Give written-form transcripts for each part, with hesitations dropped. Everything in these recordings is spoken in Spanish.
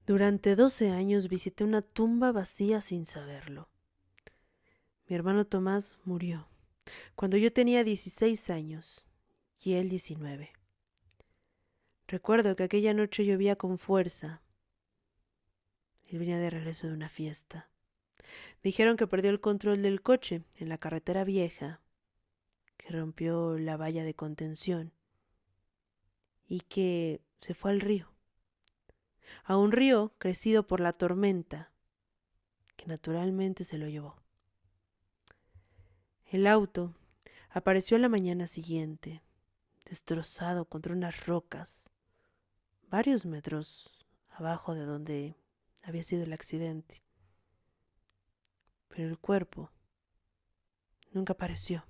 Durante 12 años visité una tumba vacía sin saberlo. Mi hermano Tomás murió cuando yo tenía 16 años y él 19. Recuerdo que aquella noche llovía con fuerza. Él venía de regreso de una fiesta. Dijeron que perdió el control del coche en la carretera vieja, que rompió la valla de contención y que se fue al río. A un río crecido por la tormenta, que naturalmente se lo llevó. El auto apareció a la mañana siguiente, destrozado contra unas rocas, varios metros abajo de donde había sido el accidente. Pero el cuerpo nunca apareció.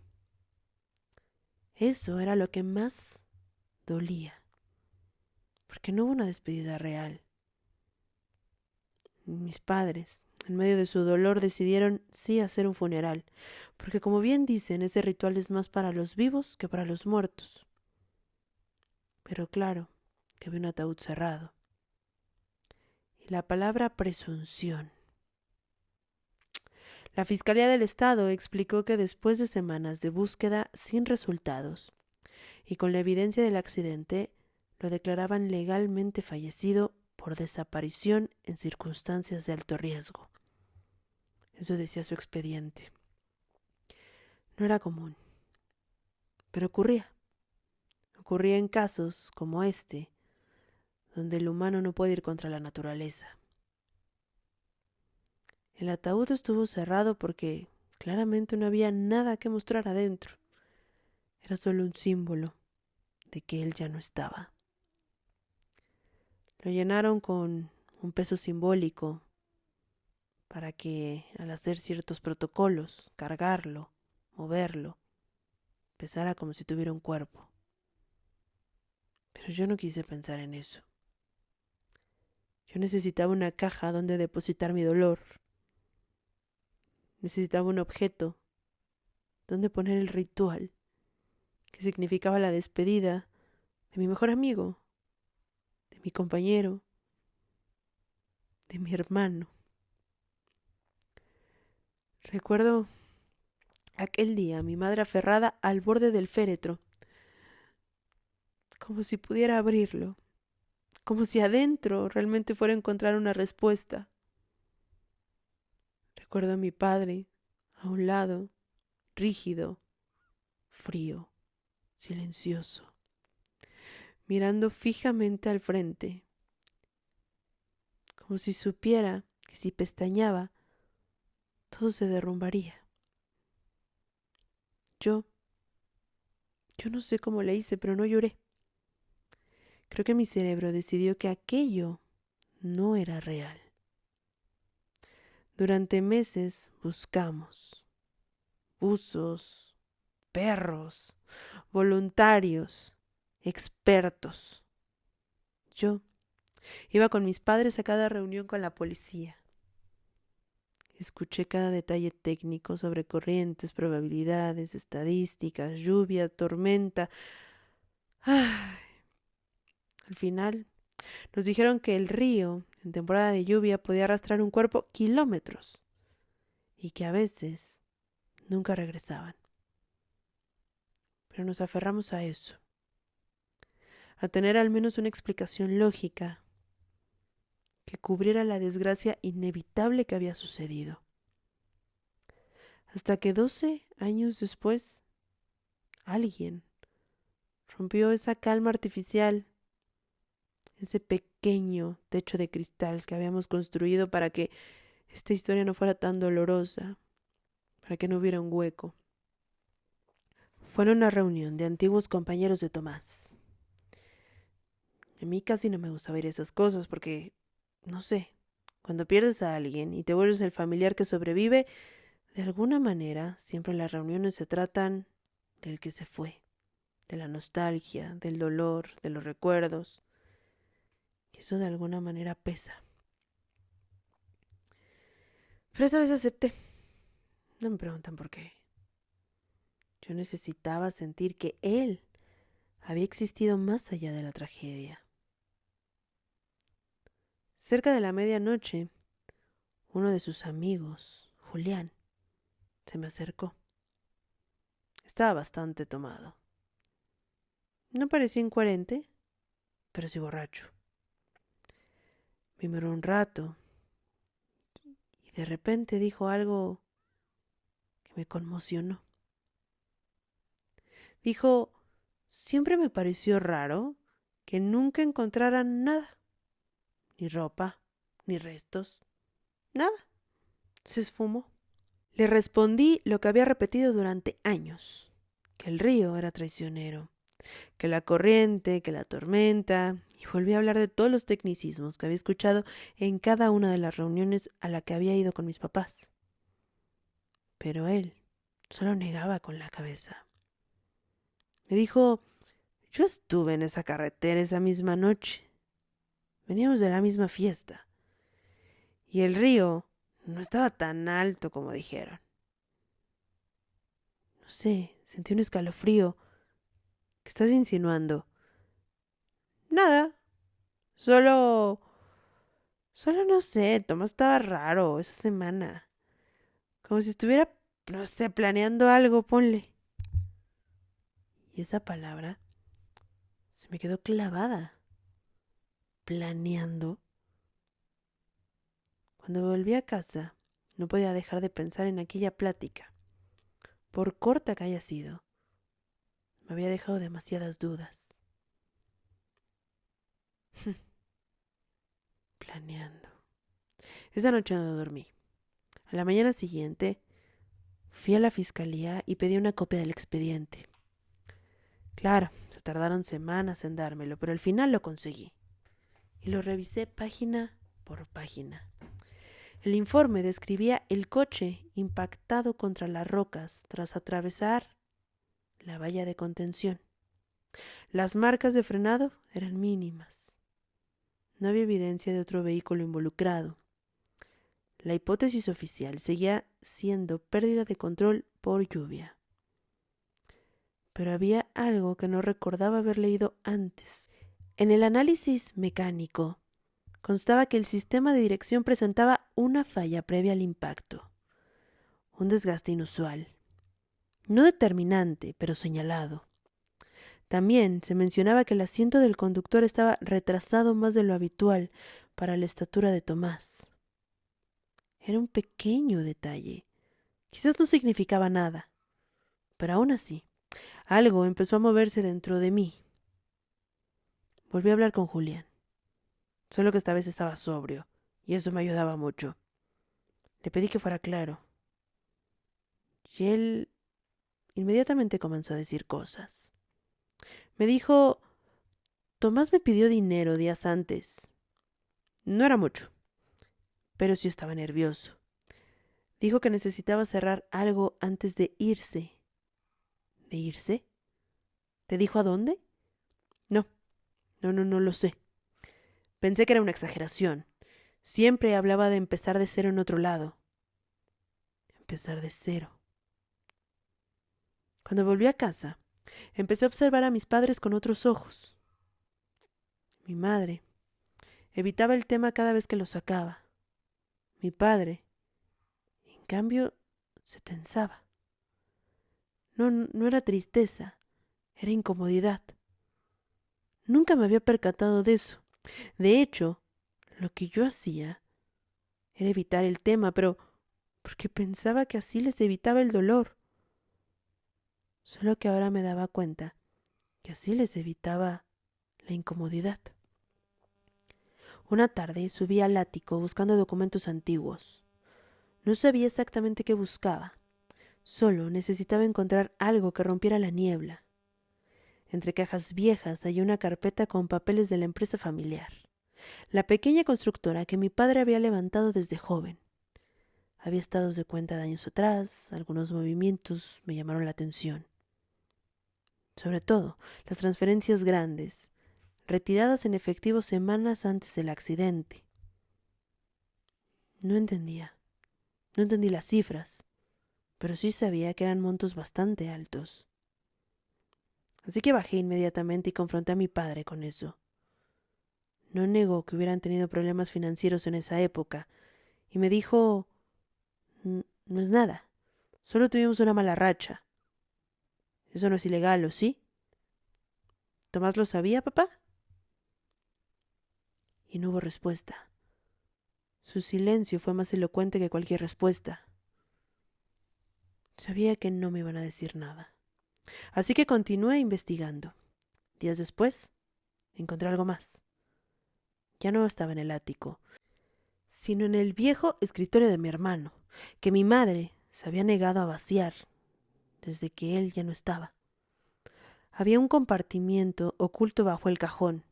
Eso era lo que más dolía, porque no hubo una despedida real. Mis padres, en medio de su dolor, decidieron sí hacer un funeral, porque como bien dicen, ese ritual es más para los vivos que para los muertos. Pero claro, que había un ataúd cerrado. Y la palabra presunción. La Fiscalía del Estado explicó que después de semanas de búsqueda sin resultados y con la evidencia del accidente, lo declaraban legalmente fallecido por desaparición en circunstancias de alto riesgo. Eso decía su expediente. No era común, pero ocurría. Ocurría en casos como este, donde el humano no puede ir contra la naturaleza. El ataúd estuvo cerrado porque claramente no había nada que mostrar adentro. Era solo un símbolo de que él ya no estaba. Lo llenaron con un peso simbólico para que al hacer ciertos protocolos, cargarlo, moverlo, pesara como si tuviera un cuerpo. Pero yo no quise pensar en eso. Yo necesitaba una caja donde depositar mi dolor. Necesitaba un objeto donde poner el ritual que significaba la despedida de mi mejor amigo, de mi compañero, de mi hermano. Recuerdo aquel día, mi madre aferrada al borde del féretro, como si pudiera abrirlo, como si adentro realmente fuera a encontrar una respuesta. Recuerdo a mi padre, a un lado, rígido, frío, silencioso, mirando fijamente al frente, como si supiera que si pestañeaba, todo se derrumbaría. Yo no sé cómo le hice, pero no lloré. Creo que mi cerebro decidió que aquello no era real. Durante meses buscamos buzos, perros, voluntarios, expertos. Yo iba con mis padres a cada reunión con la policía. Escuché cada detalle técnico sobre corrientes, probabilidades, estadísticas, lluvia, tormenta. Ay, al final nos dijeron que el río, en temporada de lluvia, podía arrastrar un cuerpo kilómetros y que a veces nunca regresaban. Pero nos aferramos a eso, a tener al menos una explicación lógica que cubriera la desgracia inevitable que había sucedido. Hasta que 12 años después, alguien rompió esa calma artificial, ese pequeño techo de cristal que habíamos construido para que esta historia no fuera tan dolorosa, para que no hubiera un hueco. Fue en una reunión de antiguos compañeros de Tomás. A mí casi no me gusta ver esas cosas porque, no sé, cuando pierdes a alguien y te vuelves el familiar que sobrevive, de alguna manera siempre las reuniones se tratan del que se fue, de la nostalgia, del dolor, de los recuerdos. Y eso de alguna manera pesa. Pero esa vez acepté. No me preguntan por qué. Yo necesitaba sentir que él había existido más allá de la tragedia. Cerca de la medianoche, uno de sus amigos, Julián, se me acercó. Estaba bastante tomado. No parecía incoherente, pero sí borracho. Me miró un rato y de repente dijo algo que me conmocionó. Dijo, siempre me pareció raro que nunca encontraran nada, ni ropa, ni restos, nada. Se esfumó. Le respondí lo que había repetido durante años, que el río era traicionero, que la corriente, que la tormenta, y volví a hablar de todos los tecnicismos que había escuchado en cada una de las reuniones a la que había ido con mis papás. Pero él solo negaba con la cabeza. Me dijo, yo estuve en esa carretera esa misma noche. Veníamos de la misma fiesta. Y el río no estaba tan alto como dijeron. No sé, sentí un escalofrío. ¿Qué estás insinuando? Nada. Solo no sé, Tomás estaba raro esa semana. Como si estuviera, no sé, planeando algo, ponle. Y esa palabra se me quedó clavada. Planeando. Cuando volví a casa, no podía dejar de pensar en aquella plática. Por corta que haya sido, me había dejado demasiadas dudas. Planeando. Esa noche no dormí. A la mañana siguiente fui a la fiscalía y pedí una copia del expediente. Claro, se tardaron semanas en dármelo, pero al final lo conseguí. Y lo revisé página por página. El informe describía el coche impactado contra las rocas tras atravesar la valla de contención. Las marcas de frenado eran mínimas. No había evidencia de otro vehículo involucrado. La hipótesis oficial seguía siendo pérdida de control por lluvia. Pero había algo que no recordaba haber leído antes. En el análisis mecánico constaba que el sistema de dirección presentaba una falla previa al impacto, un desgaste inusual, no determinante, pero señalado. También se mencionaba que el asiento del conductor estaba retrasado más de lo habitual para la estatura de Tomás. Era un pequeño detalle. Quizás no significaba nada, pero aún así, algo empezó a moverse dentro de mí. Volví a hablar con Julián, solo que esta vez estaba sobrio, y eso me ayudaba mucho. Le pedí que fuera claro, y él inmediatamente comenzó a decir cosas. Me dijo, Tomás me pidió dinero días antes. No era mucho, pero sí estaba nervioso. Dijo que necesitaba cerrar algo antes de irse. ¿De irse? ¿Te dijo a dónde? No lo sé. Pensé que era una exageración. Siempre hablaba de empezar de cero en otro lado. Empezar de cero. Cuando volví a casa, empecé a observar a mis padres con otros ojos. Mi madre evitaba el tema cada vez que lo sacaba. Mi padre, en cambio, se tensaba. No era tristeza, era incomodidad. Nunca me había percatado de eso. De hecho, lo que yo hacía era evitar el tema, pero porque pensaba que así les evitaba el dolor. Solo que ahora me daba cuenta que así les evitaba la incomodidad. Una tarde subí al ático buscando documentos antiguos. No sabía exactamente qué buscaba. Solo necesitaba encontrar algo que rompiera la niebla. Entre cajas viejas hay una carpeta con papeles de la empresa familiar, la pequeña constructora que mi padre había levantado desde joven. Había estados de cuenta de años atrás, algunos movimientos me llamaron la atención. Sobre todo, las transferencias grandes, retiradas en efectivo semanas antes del accidente. No entendí las cifras, pero sí sabía que eran montos bastante altos. Así que bajé inmediatamente y confronté a mi padre con eso. No negó que hubieran tenido problemas financieros en esa época y me dijo, no es nada, solo tuvimos una mala racha. Eso no es ilegal, ¿o sí? ¿Tomás lo sabía, papá? Y no hubo respuesta. Su silencio fue más elocuente que cualquier respuesta. Sabía que no me iban a decir nada. Así que continué investigando. Días después, encontré algo más. Ya no estaba en el ático, sino en el viejo escritorio de mi hermano, que mi madre se había negado a vaciar desde que él ya no estaba. Había un compartimiento oculto bajo el cajón.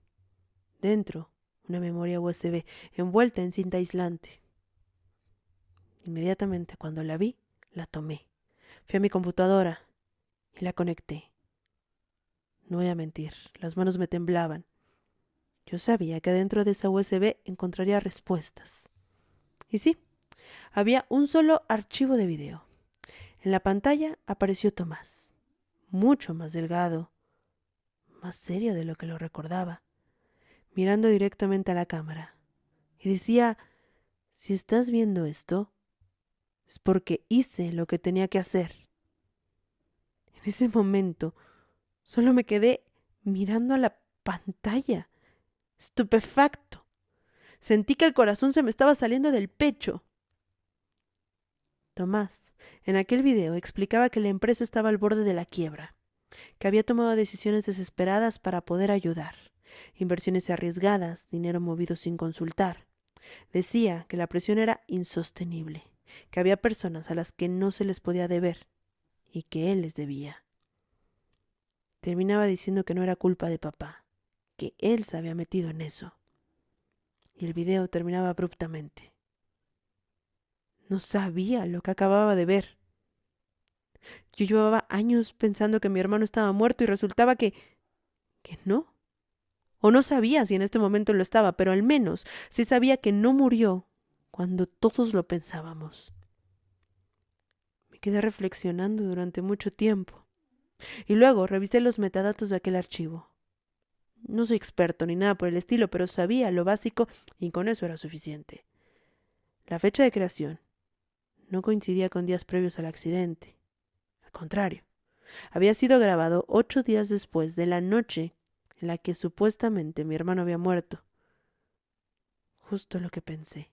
Dentro, una memoria USB envuelta en cinta aislante. Inmediatamente cuando la vi, la tomé. Fui a mi computadora y la conecté. No voy a mentir, las manos me temblaban. Yo sabía que dentro de esa USB encontraría respuestas. Y sí, había un solo archivo de video. En la pantalla apareció Tomás, mucho más delgado, más serio de lo que lo recordaba, mirando directamente a la cámara. Y decía, si estás viendo esto, es porque hice lo que tenía que hacer. En ese momento, solo me quedé mirando a la pantalla, estupefacto. Sentí que el corazón se me estaba saliendo del pecho. Tomás, en aquel video, explicaba que la empresa estaba al borde de la quiebra, que había tomado decisiones desesperadas para poder ayudar, inversiones arriesgadas, dinero movido sin consultar. Decía que la presión era insostenible, que había personas a las que no se les podía deber y que él les debía. Terminaba diciendo que no era culpa de papá, que él se había metido en eso. Y el video terminaba abruptamente. No sabía lo que acababa de ver. Yo llevaba años pensando que mi hermano estaba muerto y resultaba que no. O no sabía si en este momento lo estaba, pero al menos sí sabía que no murió cuando todos lo pensábamos. Me quedé reflexionando durante mucho tiempo. Y luego revisé los metadatos de aquel archivo. No soy experto ni nada por el estilo, pero sabía lo básico y con eso era suficiente. La fecha de creación no coincidía con días previos al accidente. Al contrario, había sido grabado 8 días después de la noche en la que supuestamente mi hermano había muerto. Justo lo que pensé.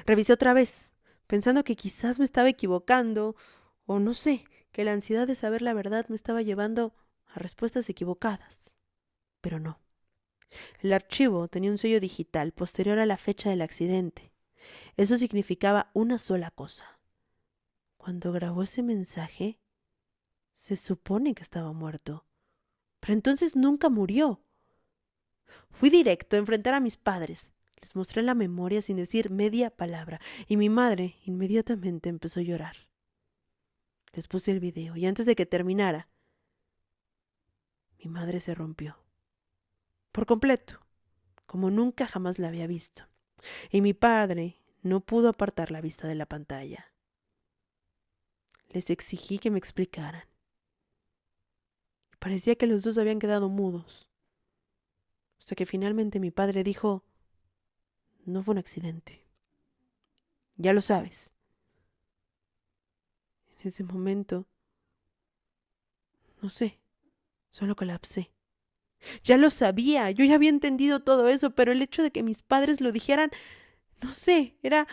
Revisé otra vez, pensando que quizás me estaba equivocando, o no sé, que la ansiedad de saber la verdad me estaba llevando a respuestas equivocadas. Pero no. El archivo tenía un sello digital posterior a la fecha del accidente. Eso significaba una sola cosa. Cuando grabó ese mensaje, se supone que estaba muerto. Pero entonces nunca murió. Fui directo a enfrentar a mis padres. Les mostré la memoria sin decir media palabra, y mi madre inmediatamente empezó a llorar. Les puse el video, y antes de que terminara, mi madre se rompió. Por completo, como nunca jamás la había visto. Y mi padre no pudo apartar la vista de la pantalla. Les exigí que me explicaran. Parecía que los dos habían quedado mudos. Hasta que finalmente mi padre dijo, no fue un accidente. Ya lo sabes. En ese momento, no sé, solo colapsé. Ya lo sabía, yo ya había entendido todo eso, pero el hecho de que mis padres lo dijeran, no sé, era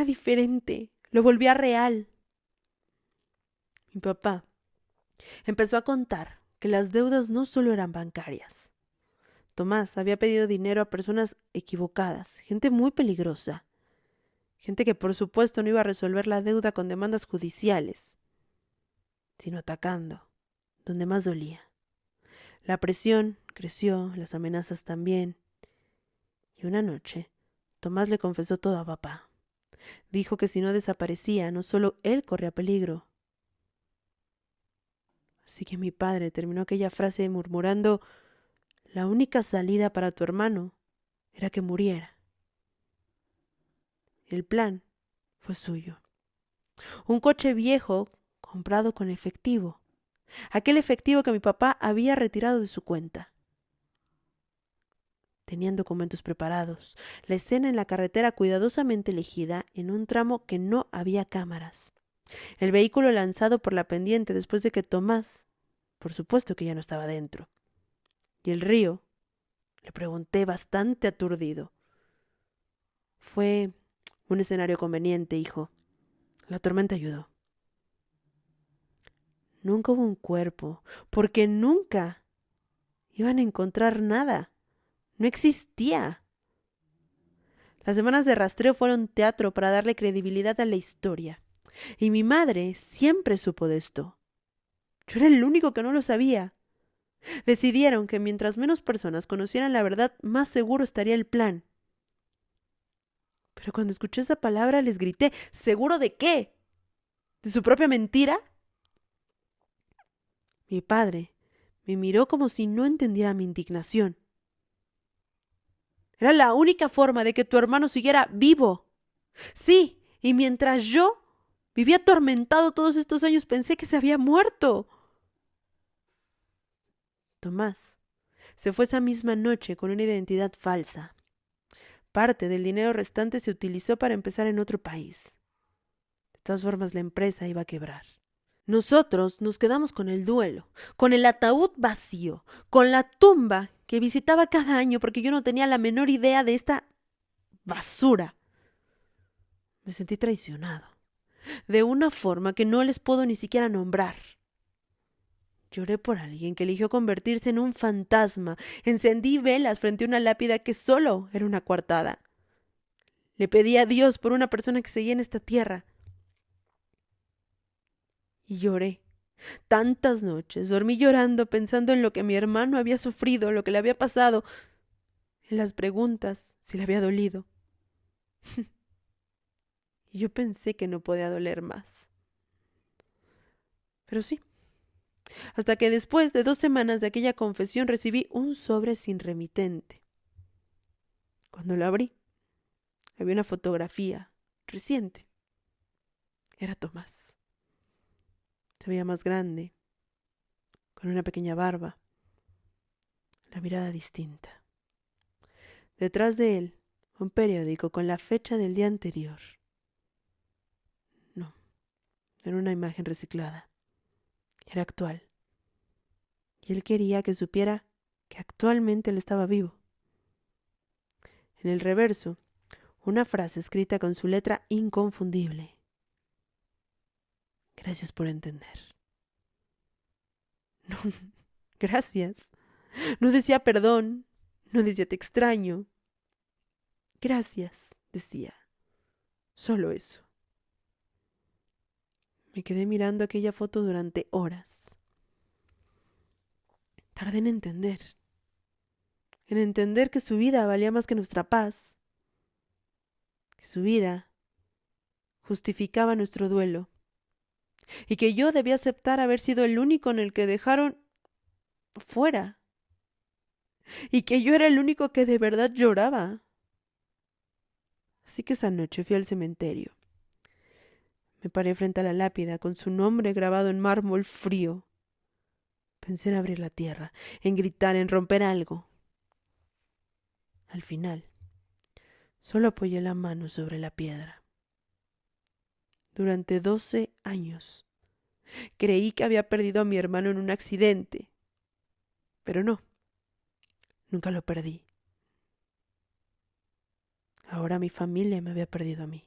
diferente, lo volvía real. Mi papá empezó a contar que las deudas no solo eran bancarias. Tomás había pedido dinero a personas equivocadas, gente muy peligrosa, gente que por supuesto no iba a resolver la deuda con demandas judiciales, sino atacando, donde más dolía. La presión creció, las amenazas también, y una noche Tomás le confesó todo a papá. Dijo que si no desaparecía, no solo él corría peligro. Así que mi padre terminó aquella frase murmurando, la única salida para tu hermano era que muriera. El plan fue suyo. Un coche viejo comprado con efectivo. Aquel efectivo que mi papá había retirado de su cuenta. Tenían documentos preparados, la escena en la carretera cuidadosamente elegida en un tramo que no había cámaras, el vehículo lanzado por la pendiente después de que Tomás, por supuesto que ya no estaba dentro, y el río, le pregunté bastante aturdido. Fue un escenario conveniente, hijo. La tormenta ayudó. Nunca hubo un cuerpo, porque nunca iban a encontrar nada. No existía. Las semanas de rastreo fueron teatro para darle credibilidad a la historia. Y mi madre siempre supo de esto. Yo era el único que no lo sabía. Decidieron que mientras menos personas conocieran la verdad, más seguro estaría el plan. Pero cuando escuché esa palabra les grité, ¿seguro de qué? ¿De su propia mentira? Mi padre me miró como si no entendiera mi indignación. Era la única forma de que tu hermano siguiera vivo. Sí, y mientras yo vivía atormentado todos estos años, pensé que se había muerto. Tomás se fue esa misma noche con una identidad falsa. Parte del dinero restante se utilizó para empezar en otro país. De todas formas, la empresa iba a quebrar. Nosotros nos quedamos con el duelo, con el ataúd vacío, con la tumba que visitaba cada año porque yo no tenía la menor idea de esta basura. Me sentí traicionado, de una forma que no les puedo ni siquiera nombrar. Lloré por alguien que eligió convertirse en un fantasma. Encendí velas frente a una lápida que solo era una coartada. Le pedí a Dios por una persona que seguía en esta tierra. Y lloré. Tantas noches dormí llorando pensando en lo que mi hermano había sufrido, lo que le había pasado, en las preguntas si le había dolido. Y yo pensé que no podía doler más. Pero sí. Hasta que después de 2 semanas de aquella confesión recibí un sobre sin remitente. Cuando lo abrí, había una fotografía reciente. Era Tomás. Se veía más grande, con una pequeña barba, la mirada distinta. Detrás de él, un periódico con la fecha del día anterior. No, era una imagen reciclada. Era actual. Y él quería que supiera que actualmente él estaba vivo. En el reverso, una frase escrita con su letra inconfundible. Gracias por entender. No, gracias. No decía perdón, no decía te extraño. Gracias, decía. Solo eso. Me quedé mirando aquella foto durante horas. Tardé en entender que su vida valía más que nuestra paz, que su vida justificaba nuestro duelo, y que yo debía aceptar haber sido el único en el que dejaron fuera, y que yo era el único que de verdad lloraba. Así que esa noche fui al cementerio. Me paré frente a la lápida con su nombre grabado en mármol frío. Pensé en abrir la tierra, en gritar, en romper algo. Al final, solo apoyé la mano sobre la piedra. Durante 12 años, creí que había perdido a mi hermano en un accidente. Pero no, nunca lo perdí. Ahora mi familia me había perdido a mí.